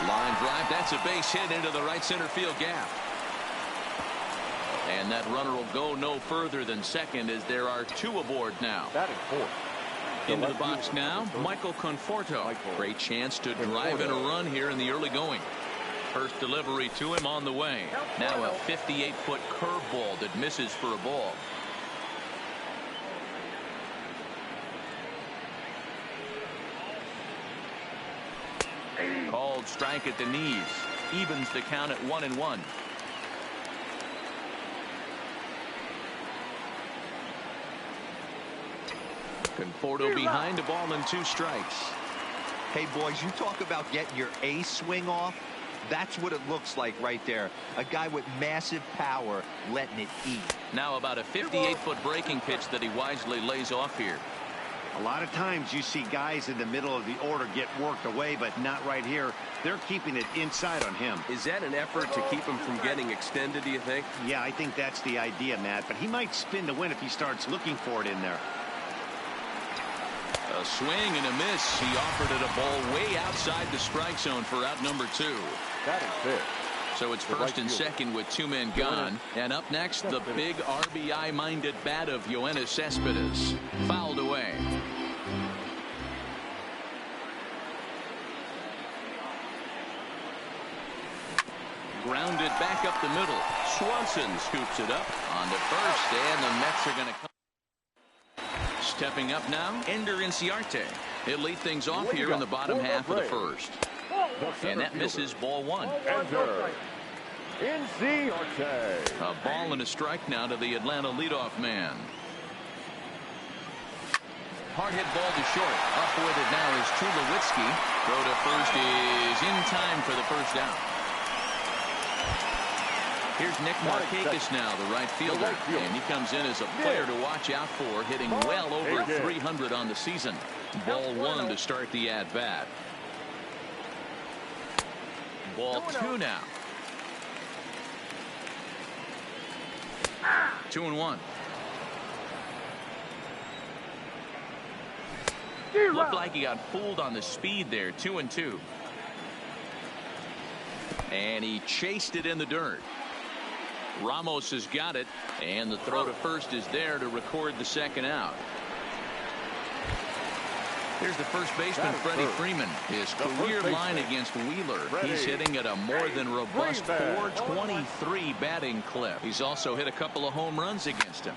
Line drive. That's a base hit into the right center field gap. And that runner will go no further than second as there are two aboard now. Batting fourth. Into the box now, Michael Conforto. Great chance to drive in a run here in the early going. First delivery to him on the way. Now a 58-foot curveball that misses for a ball. Called strike at the knees. Evens the count at 1-1. Conforto behind, a ball and 2 strikes. Hey, boys, you talk about getting your ace swing off. That's what it looks like right there. A guy with massive power letting it eat. Now about a 58-foot breaking pitch that he wisely lays off here. A lot of times you see guys in the middle of the order get worked away, but not right here. They're keeping it inside on him. Is that an effort to keep him from getting extended, do you think? Yeah, I think that's the idea, Matt. But he might spin to win if he starts looking for it in there. A swing and a miss. He offered it a ball way outside the strike zone for out number 2. Batting fifth. So it's first and second with 2 men gone. And up next, the big RBI-minded bat of Yoenis Cespedes. Fouled away. Grounded back up the middle. Swanson scoops it up on the first, and the Mets are going to come. Stepping up now, Ender Inciarte. He'll lead things off here in the bottom half of the first. And that misses ball 1. Ender Inciarte. A ball and a strike now to the Atlanta leadoff man. Hard hit ball to short. Up with it now is Tulowitzki. Throw to first is in time for the first down. Here's Nick Markakis now, the right fielder, and he comes in as a player to watch out for, hitting well over 300 on the season. Ball 1 to start the at-bat. Ball 2 now. 2-1. Looked like he got fooled on the speed there. 2-2. And he chased it in the dirt. Ramos has got it, and the throw to first is there to record the second out. Here's the first baseman, Freddie Freeman. His career line against Wheeler. He's hitting at a more than robust .423 batting clip. He's also hit a couple of home runs against him.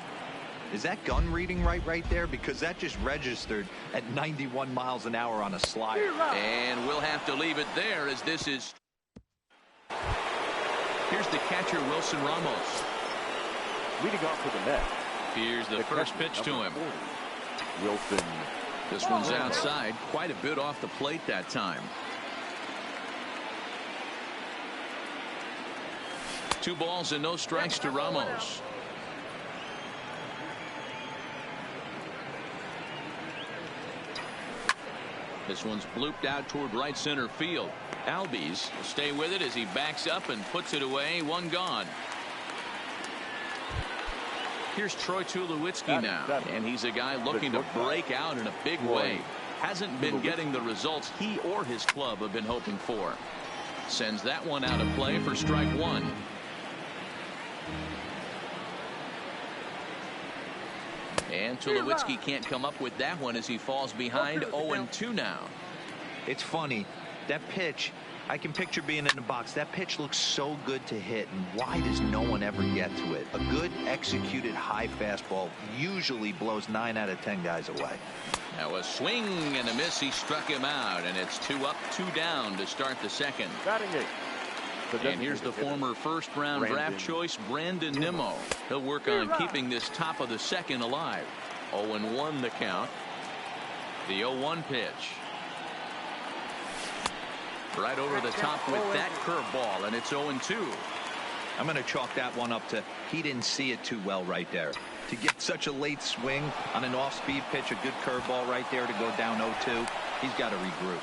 Is that gun reading right there? Because that just registered at 91 miles an hour on a slider. And we'll have to leave it there as this is. Here's the catcher, Wilson Ramos. Leading off for the Mets. Here's the first pitch to him. Wilson. This one's outside, quite a bit off the plate that time. 2 balls and no strikes to Ramos. This one's blooped out toward right center field. Albies will stay with it as he backs up and puts it away. 1 gone. Here's Troy Tulowitzki now, and he's a guy looking to break out in a big way. Hasn't been getting the results he or his club have been hoping for. Sends that one out of play for strike 1. And Tulowitzki can't come up with that one as he falls behind. 0-2 now. It's funny. That pitch, I can picture being in the box. That pitch looks so good to hit, and why does no one ever get to it? A good executed high fastball usually blows 9 out of 10 guys away. Now a swing and a miss. He struck him out, and it's 2 up, 2 down to start the second. Batting 8. And here's the former first-round draft choice, Brandon Nimmo. He'll work on keeping this top of the second alive. 0-1 the count. The 0-1 pitch. Right over the top with that curveball, and it's 0-2. I'm going to chalk that one up to he didn't see it too well right there. To get such a late swing on an off-speed pitch, a good curveball right there to go down 0-2, he's got to regroup.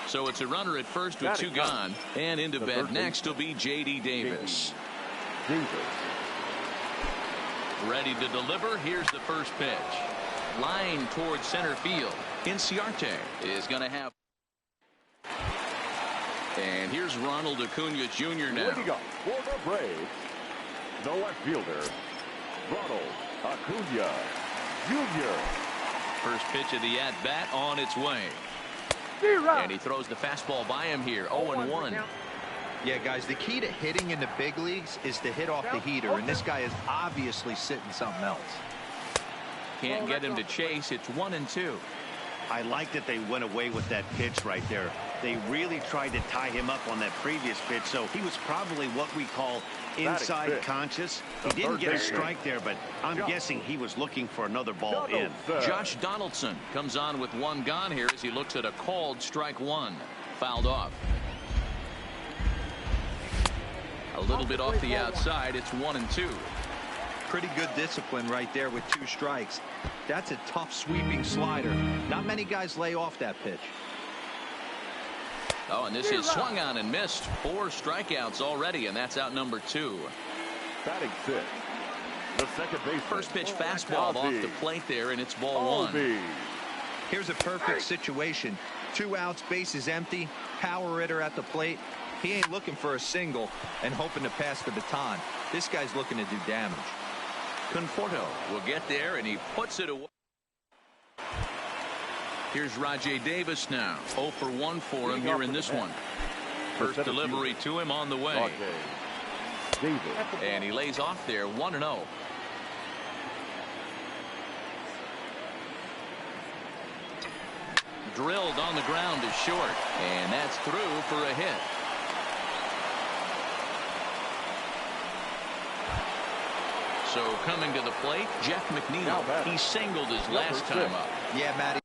So it's a runner at first with 2 gone, and into bat next will be J.D. Davis. Ready to deliver. Here's the first pitch. Line towards center field. Inciarte is going to have. And here's Ronald Acuna Jr. now. Leading up for the Braves, the left fielder, Ronald Acuna Jr. First pitch of the at-bat on its way. And he throws the fastball by him here. 0-1. Yeah, guys, the key to hitting in the big leagues is to hit off the heater, and this guy is obviously sitting something else. Can't get him to chase. It's 1-2. I like that they went away with that pitch right there. They really tried to tie him up on that previous pitch, so he was probably what we call inside conscious. He didn't get a strike there, but I'm guessing he was looking for another ball in. Josh Donaldson comes on with one gone here as he looks at a called strike one. Fouled off. A little bit off the outside. It's 1-2. Pretty good discipline right there with 2 strikes. That's a tough sweeping slider. Not many guys lay off that pitch. Oh, and this is swung on and missed. 4 strikeouts already, and that's out number 2. Batting 6. The second base. First pitch fastball off the plate there, and it's ball 1. Here's a perfect situation. 2 outs, bases empty, power hitter at the plate. He ain't looking for a single and hoping to pass the baton. This guy's looking to do damage. Conforto will get there, and he puts it away. Here's Rajay Davis now. 0 for 1 for him here in this one. First delivery to him on the way. And he lays off there. 1-0. Drilled on the ground to short, and that's through for a hit. So coming to the plate, Jeff McNeil. He singled his last time up. Yeah, Matty.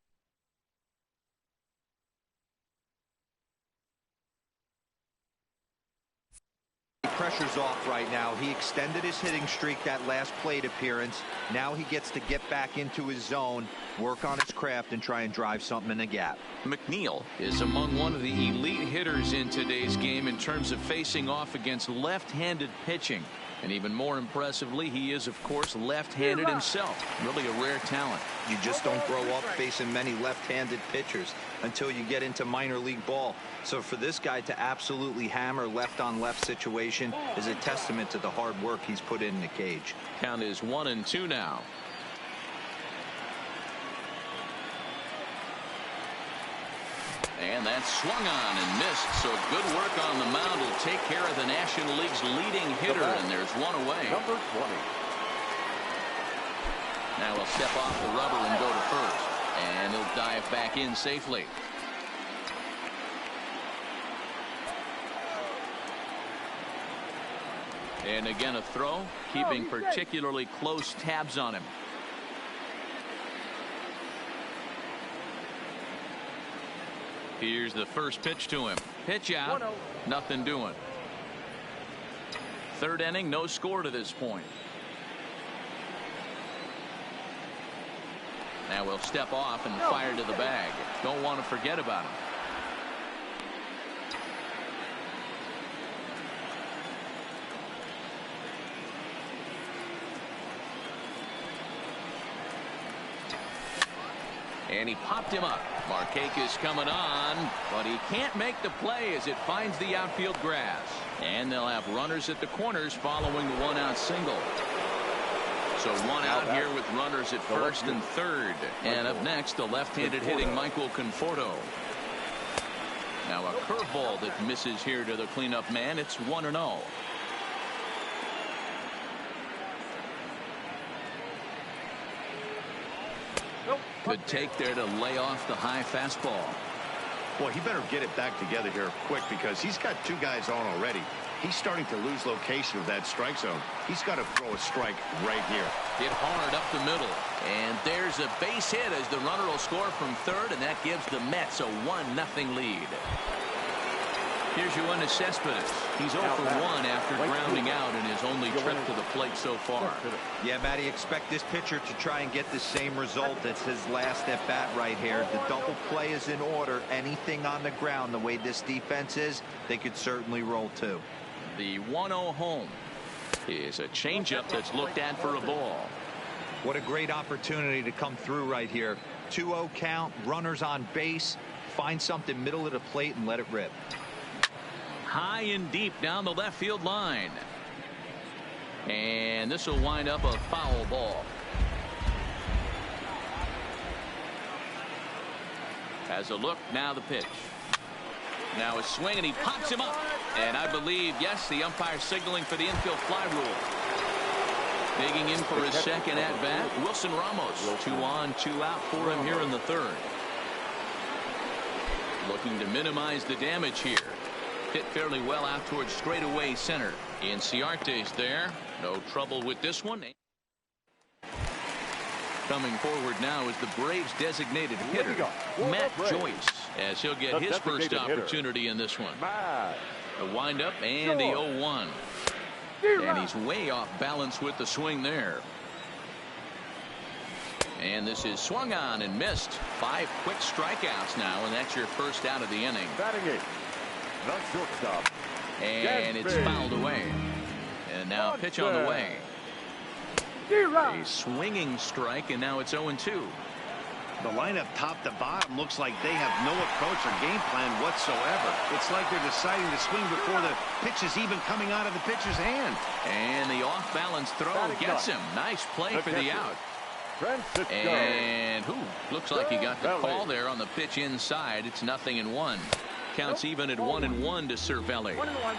Pressure's off right now. He extended his hitting streak that last plate appearance. Now he gets to get back into his zone, work on his craft, and try and drive something in the gap. McNeil is among one of the elite hitters in today's game in terms of facing off against left-handed pitching. And even more impressively, he is, of course, left-handed himself. Really a rare talent. You just don't grow up facing many left-handed pitchers until you get into minor league ball. So for this guy to absolutely hammer left-on-left situation is a testament to the hard work he's put in the cage. Count is 1-2 now. And that's swung on and missed. So good work on the mound will take care of the National League's leading hitter, and there's one away. Number 20. Now he'll step off the rubber and go to first, and he'll dive back in safely. And again a throw, keeping particularly close tabs on him. Here's the first pitch to him. Pitch out. Nothing doing. Third inning, no score to this point. Now we'll step off and fire to the bag. Don't want to forget about him. And he popped him up. Markakis coming on, but he can't make the play as it finds the outfield grass. And they'll have runners at the corners following the 1-out single. So 1 out here with runners at first and third. And up next, the left-handed hitting Michael Conforto. Now a curveball that misses here to the cleanup man. It's 1-0. Good take there to lay off the high fastball. Boy, he better get it back together here quick because he's got 2 guys on already. He's starting to lose location of that strike zone. He's got to throw a strike right here. Hit hard up the middle. And there's a base hit as the runner will score from third, and that gives the Mets a 1-0 lead. Here's Yoenis Cespedes. He's 0 for 1 after grounding out in his only trip to the plate so far. Yeah, Matty, expect this pitcher to try and get the same result as his last at bat right here. The double play is in order. Anything on the ground, the way this defense is, they could certainly roll too. The 1-0 home is a changeup that's looked at for a ball. What a great opportunity to come through right here. 2-0 count, runners on base. Find something middle of the plate and let it rip. High and deep down the left field line. And this will wind up a foul ball. Has a look, now the pitch. Now a swing, and he pops him up. And I believe, yes, the umpire signaling for the infield fly rule. Digging in for his second at-bat, Wilson Ramos. 2 on, 2 out for him here in the third. Looking to minimize the damage here. Hit fairly well out towards straightaway center. Inciarte's there. No trouble with this one. Coming forward now is the Braves designated hitter, Matt Joyce, as he'll get his first opportunity in this one. The windup and the 0-1. And he's way off balance with the swing there. And this is swung on and missed. 5 quick strikeouts now, and that's your first out of the inning. Batting eighth, the shortstop. And it's fouled away. And now pitch on the way. A swinging strike, and now it's 0-2. The lineup top to bottom looks like they have no approach or game plan whatsoever. It's like they're deciding to swing before the pitch is even coming out of the pitcher's hand. And the off-balance throw gets him. Nice play for the out. And looks like he got the call there on the pitch inside. It's 0-1. Counts even at 1-1 to Cervelli. 1-1.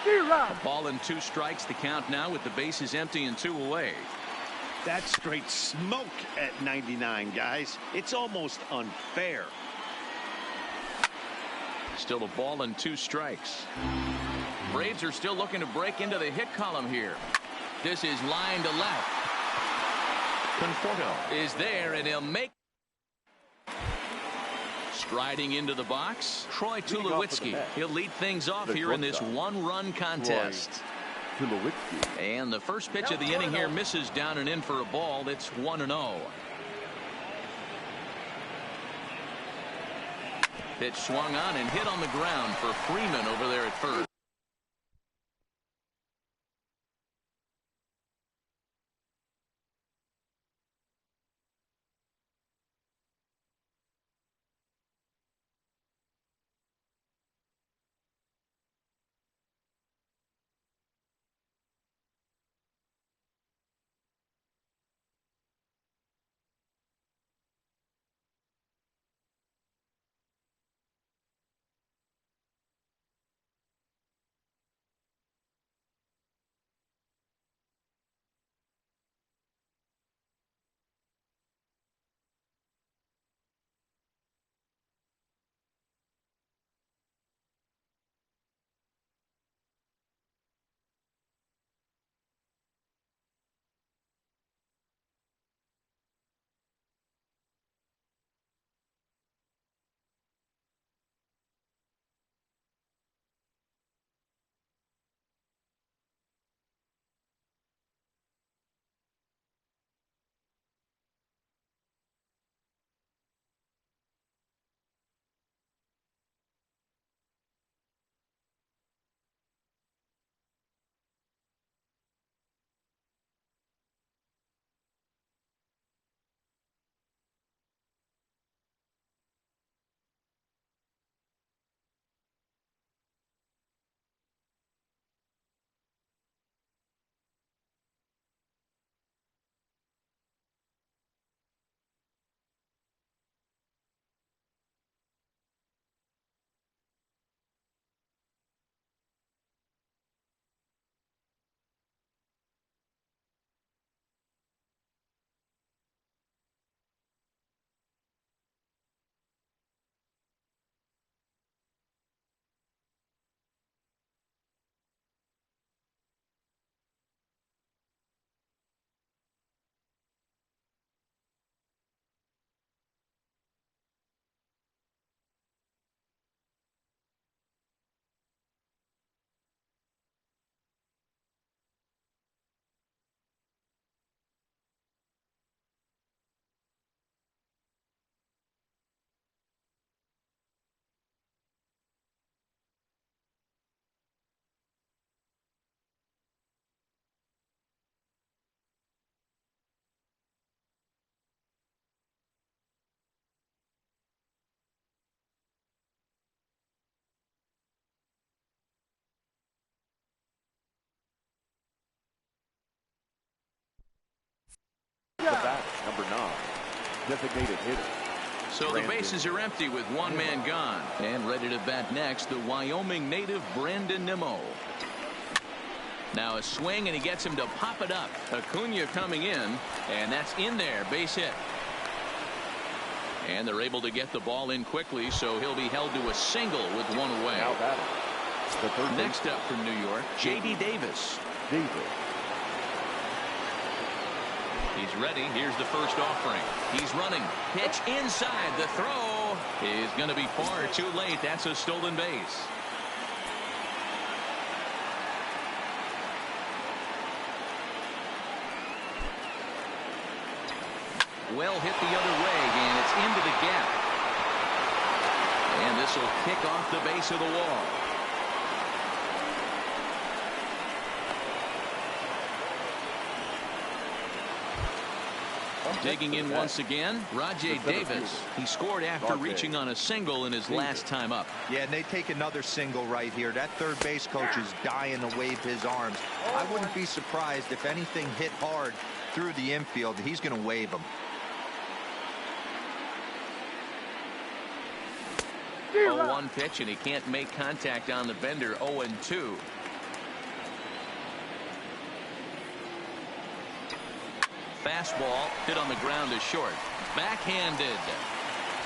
A ball and 2 strikes to count now with the bases empty and 2 away. That's straight smoke at 99, guys. It's almost unfair. Still a ball and 2 strikes. Braves are still looking to break into the hit column here. This is line to left. Conforto is there, and he'll make. Striding into the box, Troy Tulowitzki. He'll lead things off here in this 1-run contest. And the first pitch of the inning here misses down and in for a ball. It's 1-0. Pitch swung on and hit on the ground for Freeman over there at first. The bat, number 9, designated hitter. So the bases are empty with one man gone. And ready to bat next, the Wyoming native Brandon Nimmo. Now a swing, and he gets him to pop it up. Acuna coming in, and that's in there, base hit. And they're able to get the ball in quickly, so he'll be held to a single with one away. Now batting, the third Next up from New York, J.D. Davis. He's ready. Here's the first offering. He's running. Pitch inside. The throw is going to be far too late. That's a stolen base. Well hit the other way, and it's into the gap. And this will kick off the base of the wall. Digging in once again, Rajay Davis. He scored after reaching on a single in his last time up. Yeah, and they take another single right here. That third base coach is dying to wave his arms. I wouldn't be surprised if anything hit hard through the infield. He's going to wave them. Oh, 1 pitch, and he can't make contact on the bender. 0-2. Fastball hit on the ground is short. Backhanded.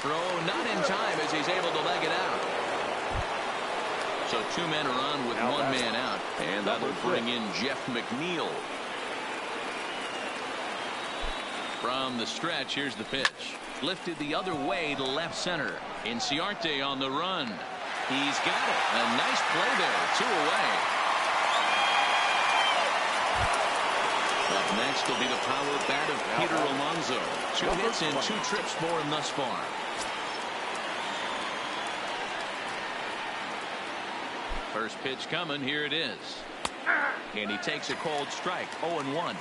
Throw not in time as he's able to leg it out. So 2 men are on with 1 man out. And that'll bring in Jeff McNeil. From the stretch, here's the pitch. Lifted the other way to left center. Inciarte on the run. He's got it. A nice play there. 2 away. Up next will be the power bat of Peter Alonso. 2 hits and 2 trips for him thus far. First pitch coming. Here it is. And he takes a cold strike. 0-1.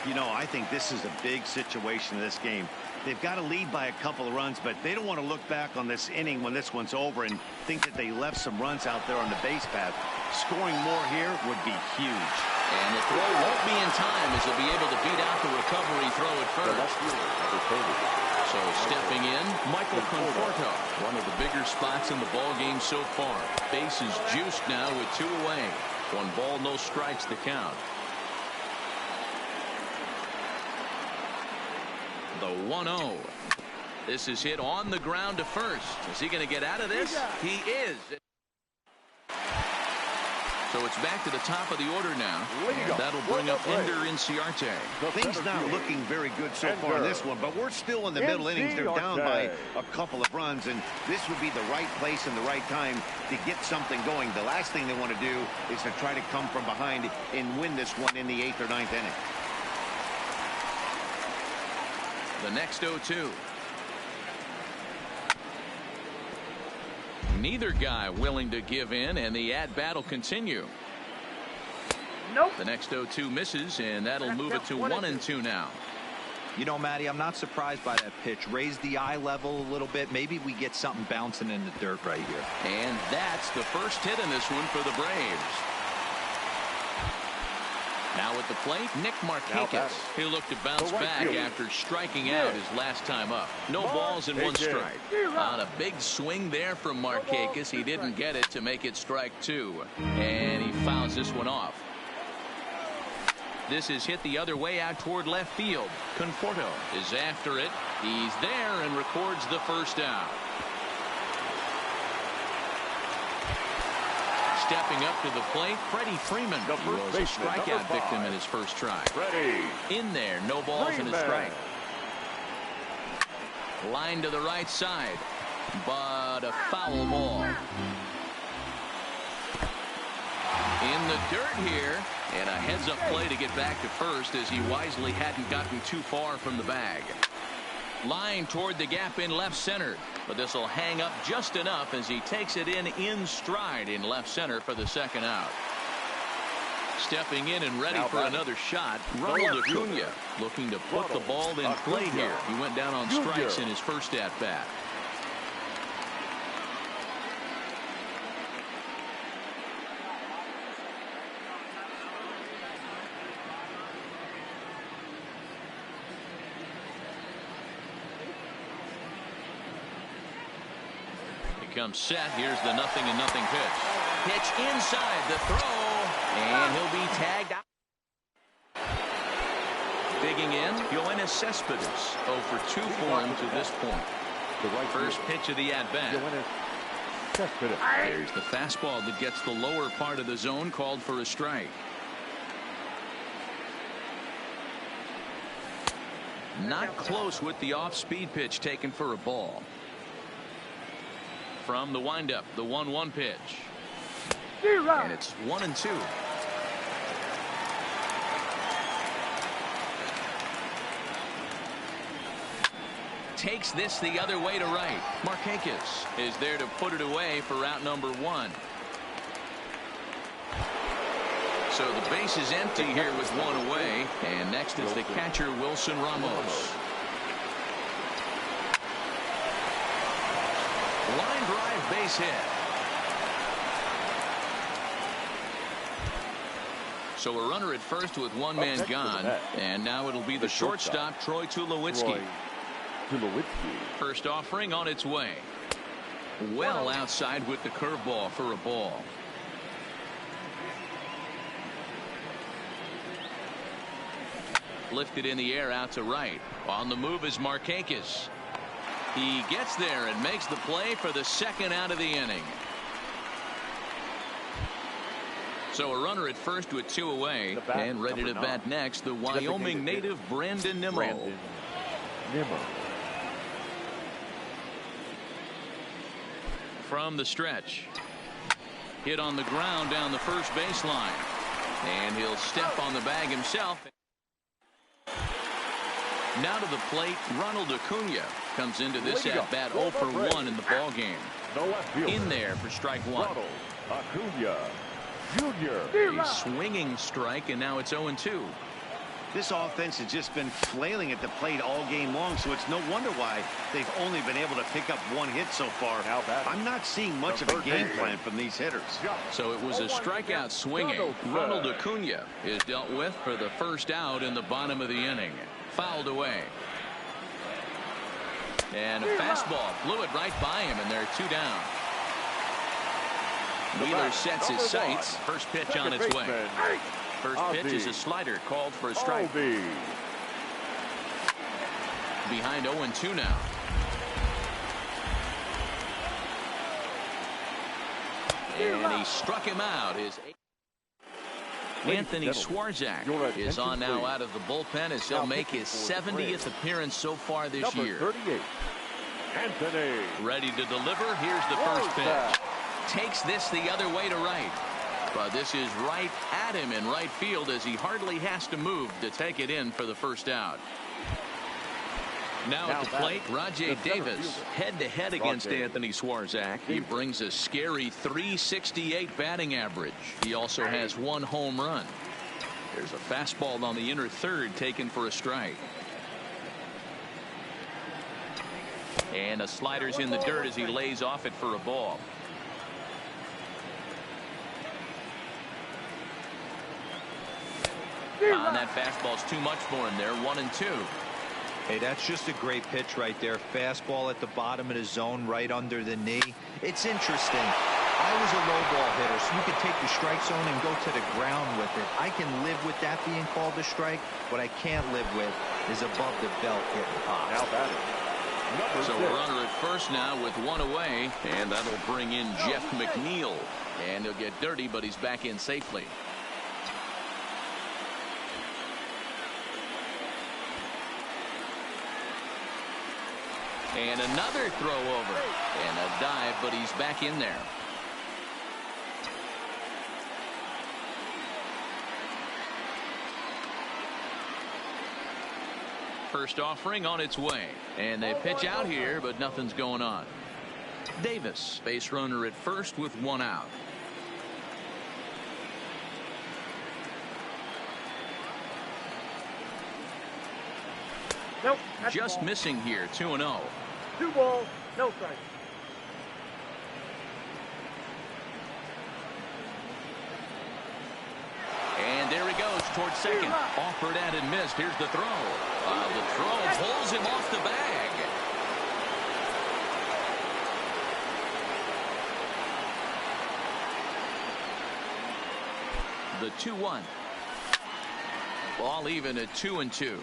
You know, I think this is a big situation in this game. They've got to lead by a couple of runs, but they don't want to look back on this inning when this one's over and think that they left some runs out there on the base path. Scoring more here would be huge. And the throw won't be in time as he'll be able to beat out the recovery throw at first. So stepping in, Michael Conforto. One of the bigger spots in the ball game so far. Base is juiced now with 2 away. 1 ball, no strikes the count. The 1-0. This is hit on the ground to first. Is he going to get out of this? He is. So it's back to the top of the order now. And that'll bring up Ender Inciarte. Things not looking very good so far in this one, but we're still in the middle innings. They're down by a couple of runs, and this would be the right place and the right time to get something going. The last thing they want to do is to try to come from behind and win this one in the 8th or 9th inning. The next 0-2. Neither guy willing to give in, and the at-bat will continue. Nope. The next 0-2 misses, and that'll move it to 1-2 now. You know, Matty, I'm not surprised by that pitch. Raise the eye level a little bit. Maybe we get something bouncing in the dirt right here. And that's the first hit in this one for the Braves. Now at the plate, Nick Markakis. He'll look to bounce back after striking out his last time up. No balls and 1 strike. On a big swing there from Markakis. He didn't get it to make it strike 2. And he fouls this one off. This is hit the other way out toward left field. Conforto is after it. He's there and records the first out. Stepping up to the plate, Freddie Freeman. He was a strikeout victim in his first try. In there, no balls and a strike. Line to the right side, but a foul ball. In the dirt here, and a heads-up play to get back to first as he wisely hadn't gotten too far from the bag. Line toward the gap in left center, but this will hang up just enough as he takes it in stride in left center for the second out. Stepping in and ready for another shot, Ronald Acuna looking to put the ball in play here. He went down on strikes in his first at-bat. Comes set. Here's the 0-0 pitch. Pitch inside the throw, and he'll be tagged out. Digging in, Yoenis Cespedes. 0 for 2 for him to this point. First pitch of the at-bat. There's the fastball that gets the lower part of the zone, called for a strike. Not close with the off-speed pitch taken for a ball. From the windup, the 1-1 pitch. And it's 1-2. Takes this the other way to right. Markakis is there to put it away for out number 1. So the base is empty here with 1 away. And next is the catcher, Wilson Ramos. Line drive, base hit. So a runner at first with 1 man gone. And now it'll be the shortstop, Troy Tulowitzki. First offering on its way. Well outside with the curveball for a ball. Lifted in the air out to right. On the move is Markakis. He gets there and makes the play for the 2nd out of the inning. So a runner at first with 2 away, and ready to bat next, the Wyoming native Brandon Nimmo. From the stretch. Hit on the ground down the first baseline. And he'll step on the bag himself. Now to the plate, Ronald Acuna comes into this at-bat 0 for 1 in the ball game. In there for strike 1. Acuna Jr. A swinging strike, and now it's 0-2. This offense has just been flailing at the plate all game long, so it's no wonder why they've only been able to pick up 1 hit so far. I'm not seeing much of a game plan from these hitters. So it was a strikeout swinging. Ronald Acuna is dealt with for the first out in the bottom of the inning. Fouled away. And a fastball blew it right by him, and they're 2 down. Wheeler sets his sights. First pitch on its way. First pitch is a slider called for a strike. Behind 0-2 now. And he struck him out. Anthony Swarzak is on now out of the bullpen as he'll make his 70th appearance so far this year. Anthony. Ready to deliver. Here's the first pitch. Takes this the other way to right. But this is right at him in right field as he hardly has to move to take it in for the first out. Now at the plate, Rajay Davis head-to-head against Anthony Swarzak. He brings a scary .368 batting average. He also has 1 home run. There's a fastball on the inner third taken for a strike. And a slider's in the dirt as he lays off it for a ball. And that fastball's too much for him there. 1-2. Hey, that's just a great pitch right there. Fastball at the bottom of the zone, right under the knee. It's interesting. I was a low ball hitter, so you could take the strike zone and go to the ground with it. I can live with that being called a strike. What I can't live with is above the belt getting popped. Now batting. So a runner at first now with 1 away, and that'll bring in Jeff McNeil. And he'll get dirty, but he's back in safely. And another throw over. And a dive, but he's back in there. First offering on its way. And they pitch out here, but nothing's going on. Davis, base runner at first with 1 out. Nope. Just missing here. 2-0. 2 balls, no strike. And there he goes towards second. Offered at and missed. Here's the throw. The throw pulls him off the bag. the 2-1. Ball even at 2-2.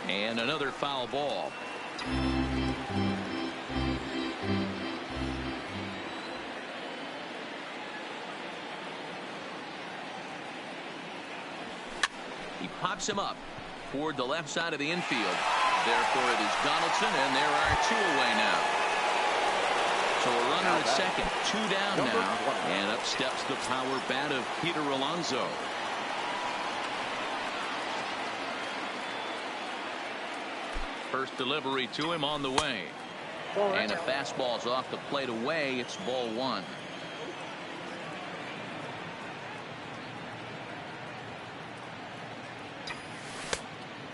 And another foul ball. He pops him up toward the left side of the infield. Therefore, it is Donaldson, and there are 2 away now. So a runner at second, 2 down now, and up steps the power bat of Peter Alonso. First delivery to him on the way. And a fastball's off the plate away. It's ball 1.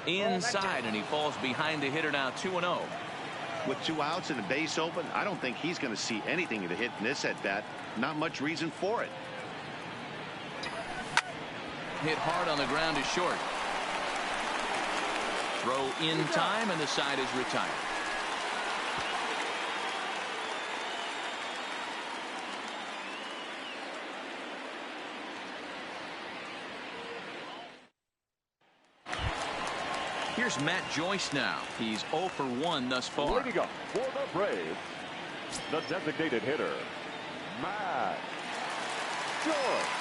Inside, and he falls behind the hitter now, 2-0. With 2 outs and a base open, I don't think he's going to see anything to hit in this at bat. Not much reason for it. Hit hard on the ground is short. Throw in time, and the side is retired. Here's Matt Joyce now. He's 0 for 1 thus far. Leading up for the Braves, the designated hitter, Matt Joyce.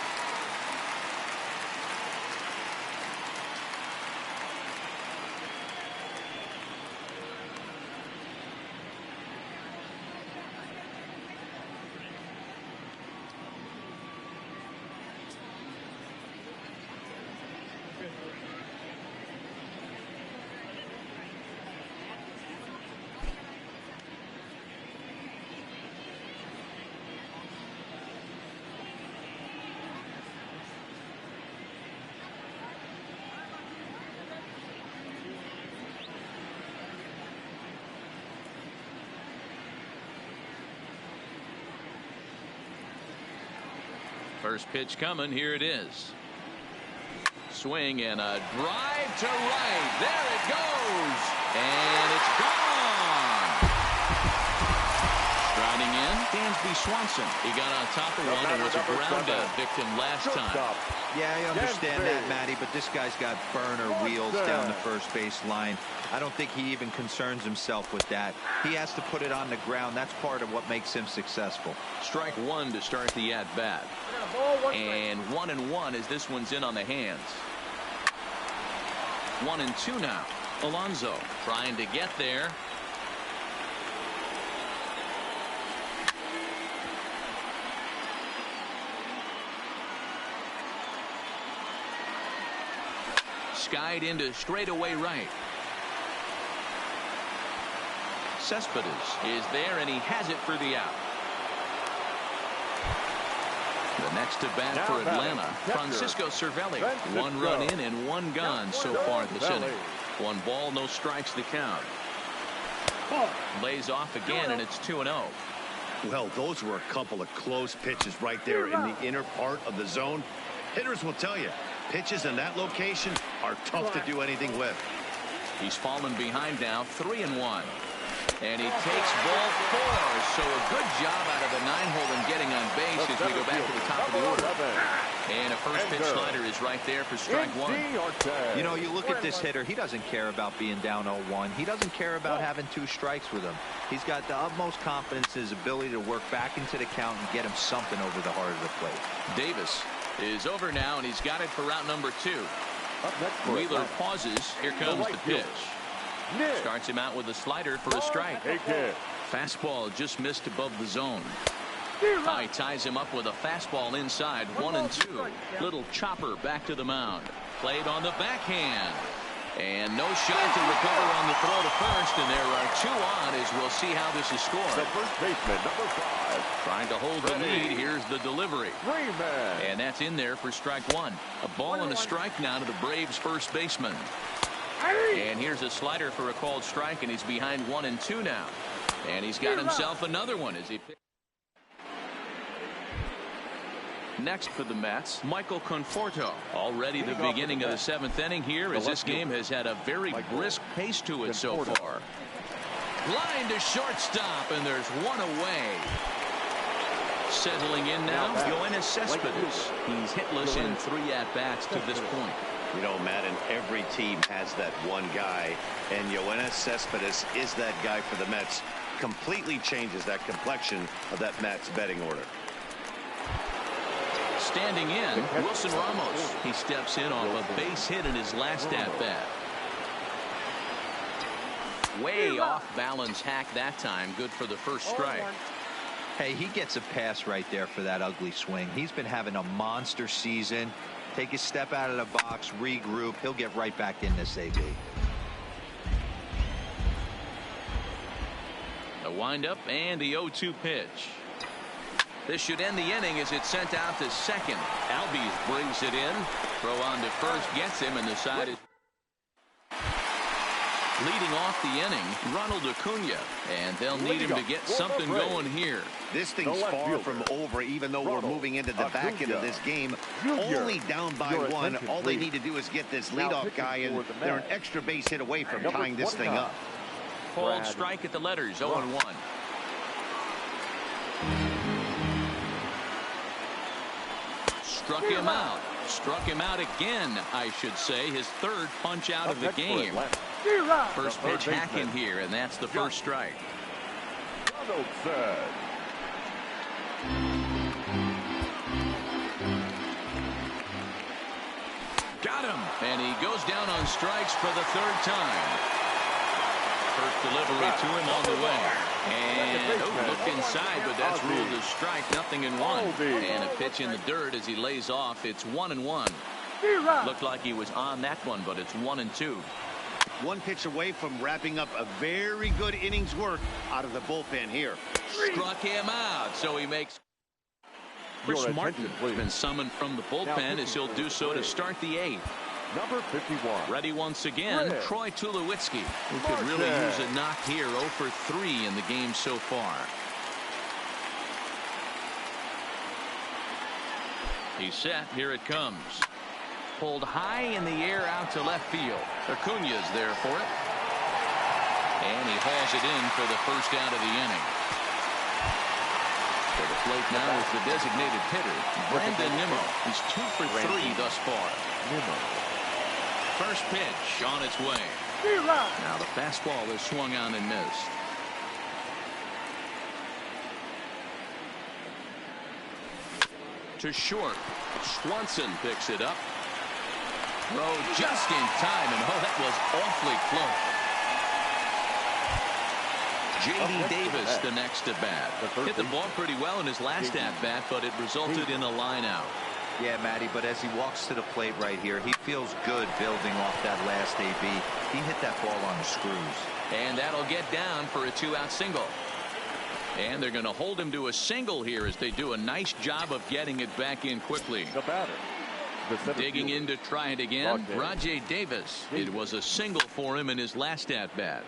First pitch coming. Here it is. Swing and a drive to right. There it goes. And it's gone. Striding in, Dansby Swanson. He got on top of one and was a ground out victim last time. Yeah, I understand that, Matty, but this guy's got burner wheels down the first base line. I don't think he even concerns himself with that. He has to put it on the ground. That's part of what makes him successful. Strike 1 to start the at-bat. And 1-1 as this one's in on the hands. 1-2 now. Alonso trying to get there. Skied into straightaway right. Cespedes is there, and he has it for the out. The next to bat for Atlanta, Francisco Cervelli. 1 run in and 1 gone so far this inning. 1 ball, no strikes the count. Lays off again, and it's 2-0. Well, those were a couple of close pitches right there in the inner part of the zone. Hitters will tell you, pitches in that location are tough to do anything with. He's fallen behind now, 3-1. And he takes ball 4. So a good job out of the 9-hole in getting on base as we go back to the top of the order. And a first pitch slider is right there for strike 1. You know, you look at this hitter, he doesn't care about being down 0-1. He doesn't care about having 2 strikes with him. He's got the utmost confidence in his ability to work back into the count and get him something over the heart of the plate. Davis is over now, and he's got it for route number 2. Wheeler pauses. Here comes the pitch. Starts him out with a slider for a strike. Fastball just missed above the zone. He ties him up with a fastball inside. 1-2. Little chopper back to the mound. Played on the backhand. And no shot to recover on the throw to first. And there are 2 on as we'll see how this is scored. The first baseman, number 5. Trying to hold the lead. Here's the delivery. And that's in there for strike 1. A ball and a strike now to the Braves first baseman. And here's a slider for a called strike, and he's behind 1-2 now. And he's got himself another one as he picks. Next for the Mets, Michael Conforto. Already the beginning of the 7th inning here, as this game has had a very brisk pace to it so far. Line to shortstop, and there's one away. Settling in now, Yoenis Cespedes. He's hitless in 3 at-bats to this point. You know, Madden, every team has that one guy, and Yoenis Cespedes is that guy for the Mets. Completely changes that complexion of that Mets betting order. Standing in, Wilson Ramos. He steps in off a base hit in his last at-bat. Way off balance hack that time. Good for the first strike. Hey, he gets a pass right there for that ugly swing. He's been having a monster season. Take a step out of the box, regroup. He'll get right back in this AB. The windup and the 0-2 pitch. This should end the inning as it's sent out to second. Albies brings it in. Throw on to first, gets him, and the side is leading off the inning, Ronald Acuna, and they'll need him to get something going here. This thing's far from over, even though we're moving into the back end of this game. Only down by 1. All they need to do is get this leadoff guy, and they're an extra base hit away from tying this thing up. Called strike at the letters, 0-1. Struck him out. Struck him out again, I should say. His 3rd punch out of the game. First pitch hack in here, and that's the first strike. Got him, and he goes down on strikes for the 3rd time. First delivery to him on the way. And looked inside, but that's ruled a strike. Nothing in 1. And a pitch in the dirt as he lays off. It's 1-1. Looked like he was on that one, but it's 1-2. One pitch away from wrapping up a very good innings work out of the bullpen here. Struck him out, so he makes. Chris Martin has been summoned from the bullpen as he'll do so to start the 8th. Number 51. Ready once again, Troy Tulowitzki, who could really use a knock here. 0 for 3 in the game so far. He's set. Here it comes. Pulled high in the air out to left field. Acuna's there for it. And he hauls it in for the first out of the inning. To the plate now is the designated hitter, Brandon Nimmo. He's 2 for 3 thus far. First pitch on its way. Now the fastball is swung on and missed. To short. Swanson picks it up. Throw just in time, and that was awfully close. J.D. Davis the next at bat. Hit the ball pretty well in his last at bat, but it resulted in a line out. Yeah, Matty, but as he walks to the plate right here, he feels good building off that last AB. He hit that ball on the screws. And that'll get down for a 2-out single. And they're going to hold him to a single here as they do a nice job of getting it back in quickly. The batter. Digging in to try it again, Rajai Davis. It was a single for him in his last at-bat.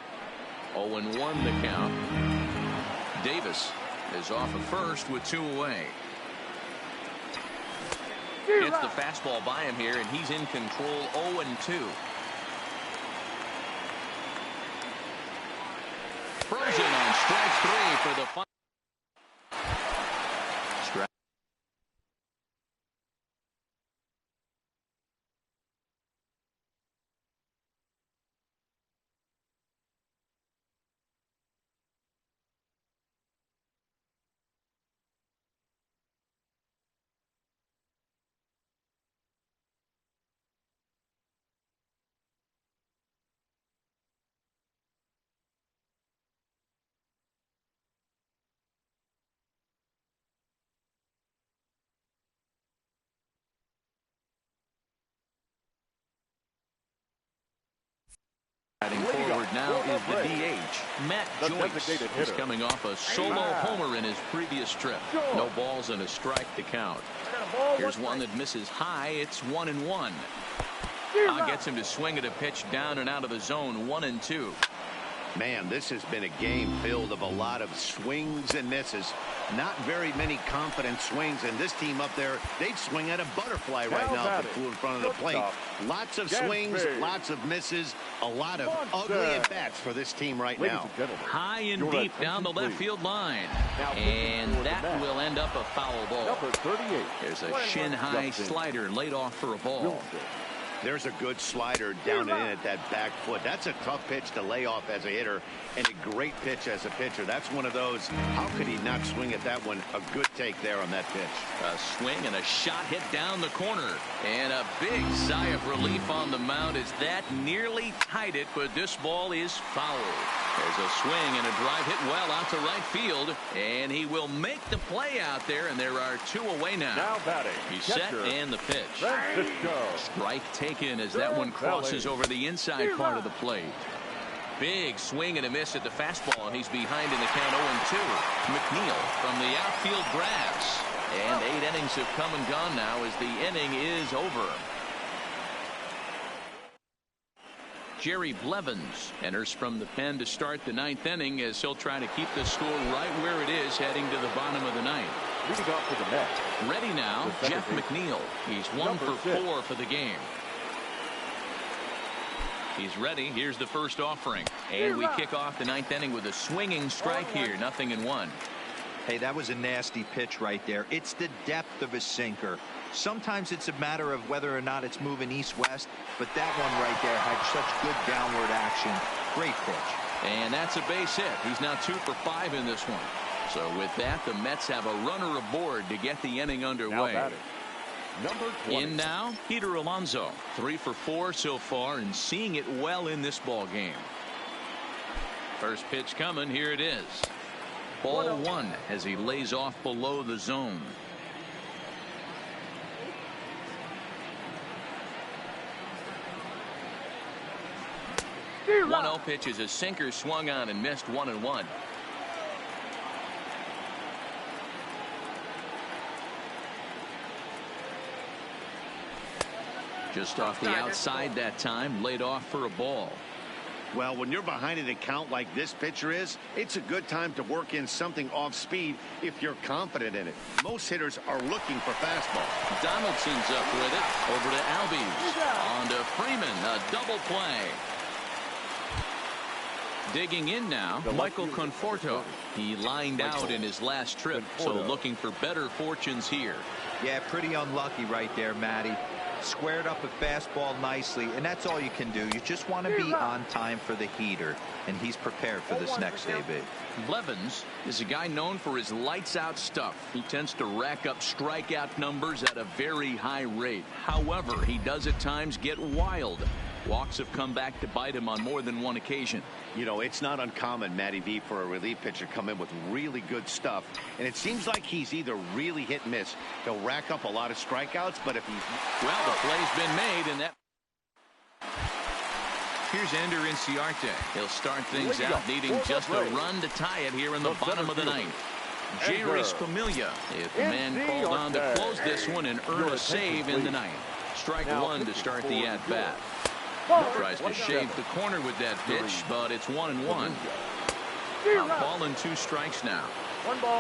0-1 the count. Davis is off of first with 2 away. Gets the fastball by him here, and he's in control. 0-2. Frozen on strike 3 for the final. Heading forward now is the DH, Matt Joyce. He's coming off a solo homer in his previous trip. No balls and a strike to count. Here's one that misses high. It's 1-1. Gets him to swing at a pitch down and out of the zone. 1-2. Man, this has been a game filled of a lot of swings and misses. Not very many confident swings, and this team up there, they'd swing at a butterfly right now if it flew in front of the plate. Lots of swings, lots of misses, a lot of ugly at-bats for this team right now. High and deep down the left field line. And that will end up a foul ball. Number 38. There's a shin-high slider laid off for a ball. There's a good slider down and in at that back foot. That's a tough pitch to lay off as a hitter, and a great pitch as a pitcher. That's one of those, how could he not swing at that one? A good take there on that pitch. A swing and a shot hit down the corner. And a big sigh of relief on the mound as that nearly tied it, but this ball is foul. There's a swing and a drive hit well out to right field, and he will make the play out there, and there are two away now. Now batting. He's set and the pitch. Francisco. Strike taken as that one crosses over the inside part of the plate. Big swing and a miss at the fastball, and he's behind in the count 0-2. McNeil from the outfield grass. And 8 innings have come and gone now as the inning is over. Jerry Blevins enters from the pen to start the 9th inning as he'll try to keep the score right where it is heading to the bottom of the 9th. Leading off to the net. Ready now, Jeff McNeil. He's 1 for 4 for the game. He's ready. Here's the first offering. And we kick off the 9th inning with a swinging strike here. 0-1. Hey, that was a nasty pitch right there. It's the depth of his sinker. Sometimes it's a matter of whether or not it's moving east-west, but that one right there had such good downward action. Great pitch. And that's a base hit. He's now 2 for 5 in this one. So with that, the Mets have a runner aboard to get the inning underway. Number 20. In now, Peter Alonso, 3 for 4 so far and seeing it well in this ball game. First pitch coming. Here it is. Ball 1 as he lays off below the zone. The 1-0 pitch is a sinker swung on and missed. 1-1. Just off the outside that time, laid off for a ball. Well, when you're behind an account like this pitcher is, it's a good time to work in something off speed if you're confident in it. Most hitters are looking for fastball. Donaldson's up with it. Over to Albies. On to Freeman. A double play. Digging in now, Michael Conforto. He lined out in his last trip, so looking for better fortunes here. Yeah, pretty unlucky right there, Matty. Squared up a fastball nicely, and that's all you can do. You just want to be on time for the heater, and he's prepared for this next AB. Blevins is a guy known for his lights-out stuff. He tends to rack up strikeout numbers at a very high rate. However, he does at times get wild. Walks have come back to bite him on more than one occasion. You know, it's not uncommon, Matty V, for a relief pitcher come in with really good stuff, and it seems like he's either really hit and miss. He'll rack up a lot of strikeouts, but if he's... Well, the play's been made, and that... Here's Ender Inciarte. He'll start things out, needing just a run to tie it here in the bottom of the 9th. Jairus Familia, if the man called on to close this one and earn a save in the 9th. Strike 1 to start the at-bat. Tries to shave the corner with that pitch, but it's 1-1. Ball and 2 strikes now.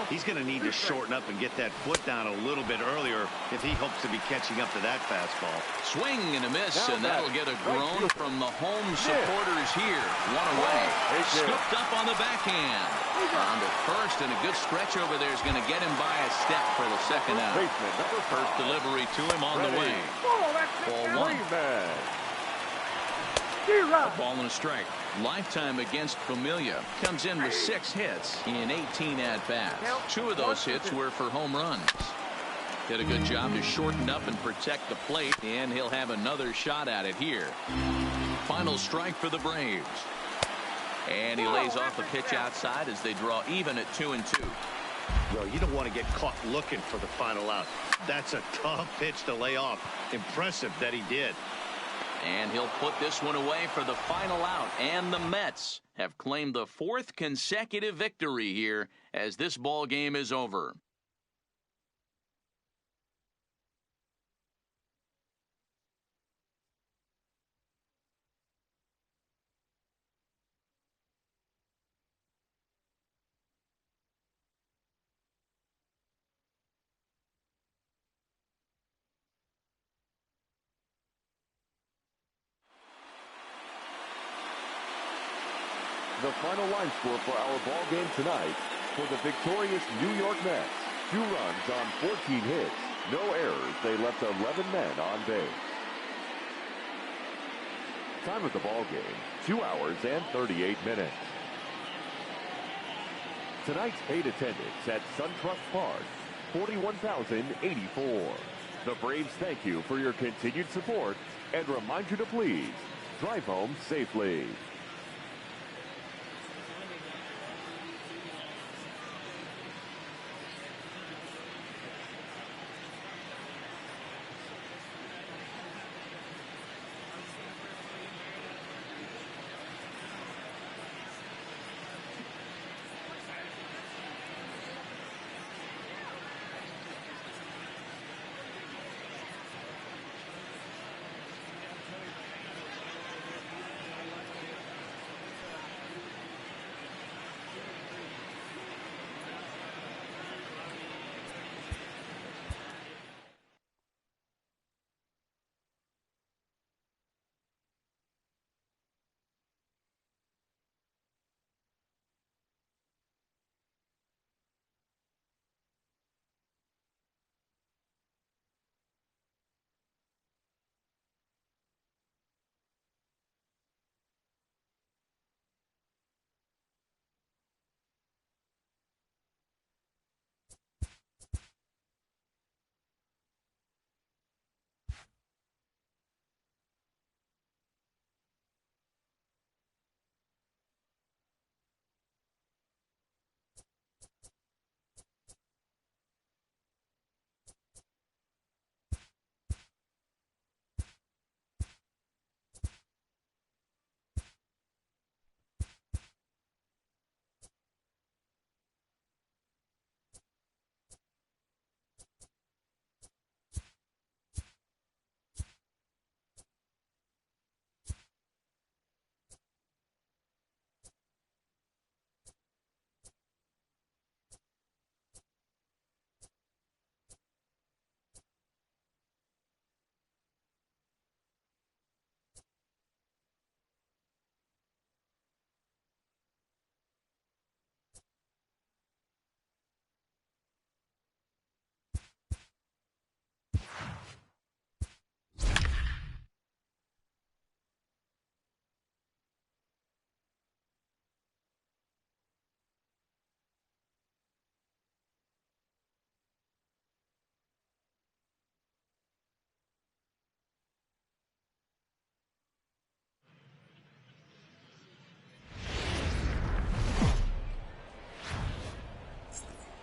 He's going to need to shorten up and get that foot down a little bit earlier if he hopes to be catching up to that fastball. Swing and a miss, and that'll get a groan from the home supporters here. 1 away. Scooped up on the backhand. On to first, and a good stretch over there is going to get him by a step for the second out. First delivery to him on the way. Ball 1. A ball and a strike. Lifetime against Familia. Comes in with 6 hits in 18 at-bats. 2 of those hits were for home runs. Did a good job to shorten up and protect the plate, and he'll have another shot at it here. Final strike for the Braves. And he lays off a pitch outside as they draw even at 2-2. Well, you don't want to get caught looking for the final out. That's a tough pitch to lay off. Impressive that he did. And he'll put this one away for the final out. And the Mets have claimed the 4th consecutive victory here as this ball game is over. The final line score for our ball game tonight for the victorious New York Mets. 2 runs on 14 hits. No errors. They left 11 men on base. Time of the ball game, 2 hours and 38 minutes. Tonight's paid attendance at SunTrust Park, 41,084. The Braves thank you for your continued support and remind you to please drive home safely.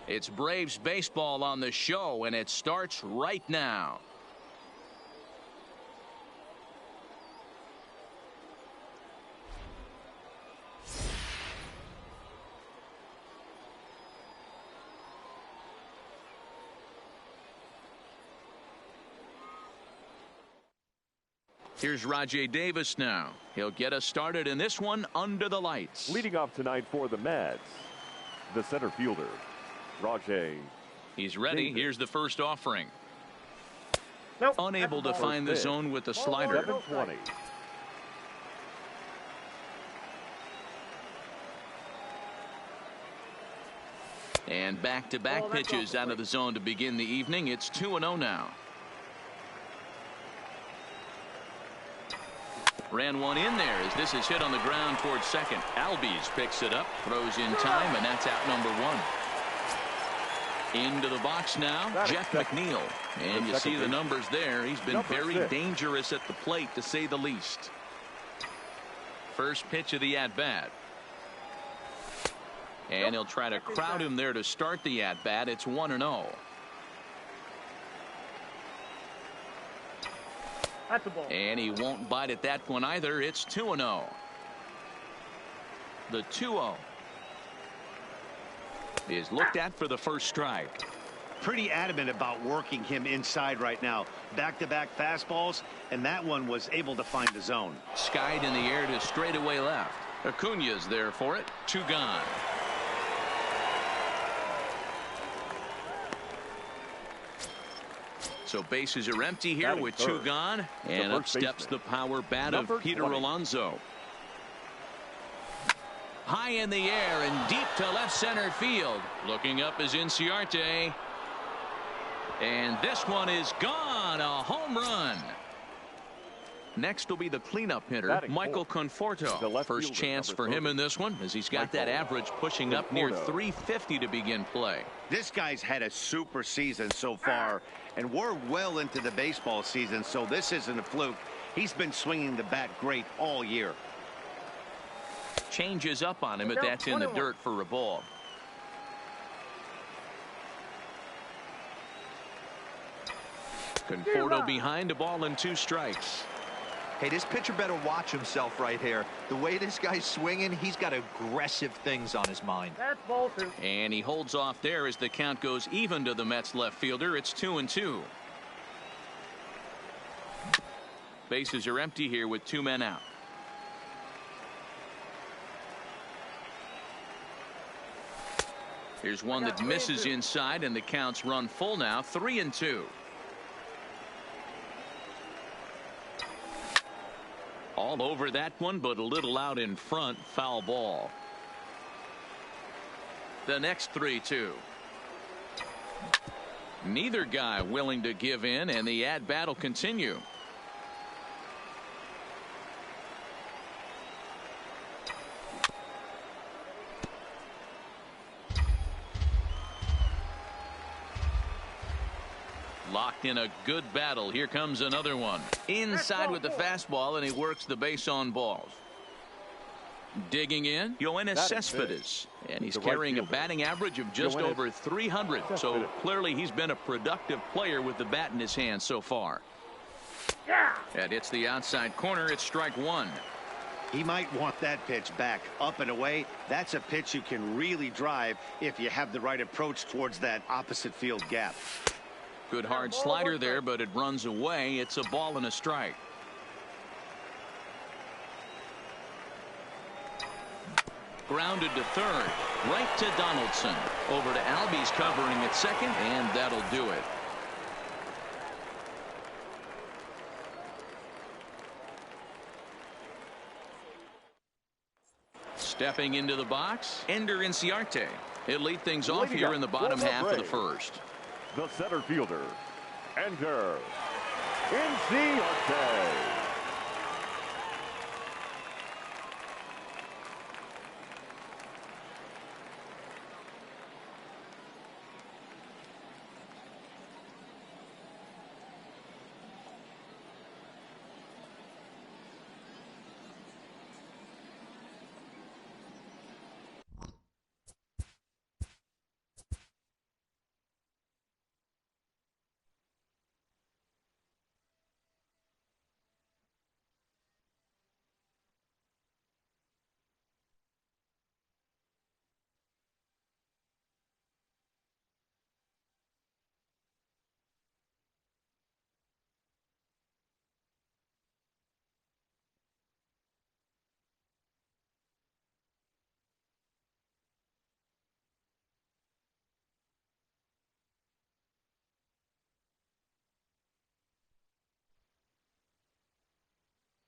It's Braves baseball on the show, and it starts right now. Here's Rajay Davis now. He'll get us started in this one under the lights. Leading off tonight for the Mets, the center fielder, Rajay. He's ready. Davis. Here's the first offering. Nope. Unable to find the zone with the slider. 720. And back-to-back pitches out of the zone to begin the evening. It's 2-0 now. Ran one in there as this is hit on the ground towards second. Albies picks it up, throws in time, and that's out number 1. Into the box now, Jeff McNeil. And you see the numbers there. He's been very dangerous at the plate, to say the least. First pitch of the at-bat. And he'll try to crowd him there to start the at-bat. It's 1-0. That's the ball. And he won't bite at that one either. It's 2-0. The 2-0 is looked at for the first strike. Pretty adamant about working him inside right now. Back-to-back fastballs, and that one was able to find the zone. Skied in the air to straightaway left. Acuna's there for it. 2 gone. So bases are empty here with 2 gone. And up steps the power bat of Peter Alonso. High high in the air and deep to left center field. Looking up is Inciarte. And this one is gone. A home run. Next will be the cleanup hitter, Michael Conforto. First chance for him in this one, as he's got that average pushing up near 350 to begin play. This guy's had a super season so far, and we're well into the baseball season, so this isn't a fluke. He's been swinging the bat great all year. Changes up on him, but that's in the dirt for a ball. Conforto behind, a ball and 2 strikes. Hey, this pitcher better watch himself right here. The way this guy's swinging, he's got aggressive things on his mind. That's ball 2. And he holds off there as the count goes even to the Mets left fielder. It's 2-2. Bases are empty here with 2 men out. Here's one that misses inside, and the count's run full now, 3-2. All over that one, but a little out in front. Foul ball. The next 3-2. Neither guy willing to give in, and the at-bat will continue. Locked in a good battle. Here comes another one. Inside with the fastball, and he works the base on balls. Digging in, Yoenis Cespedes. And he's carrying a batting average of just over 300. So clearly he's been a productive player with the bat in his hand so far. And it's the outside corner. It's strike 1. He might want that pitch back, up and away. That's a pitch you can really drive if you have the right approach towards that opposite field gap. Good hard slider there, but it runs away. It's a ball and a strike. Grounded to third. Right to Donaldson. Over to Albies covering at second, and that'll do it. Stepping into the box, Ender Inciarte. He'll lead things off here in the bottom half of the first. The center fielder, Ender Inciarte.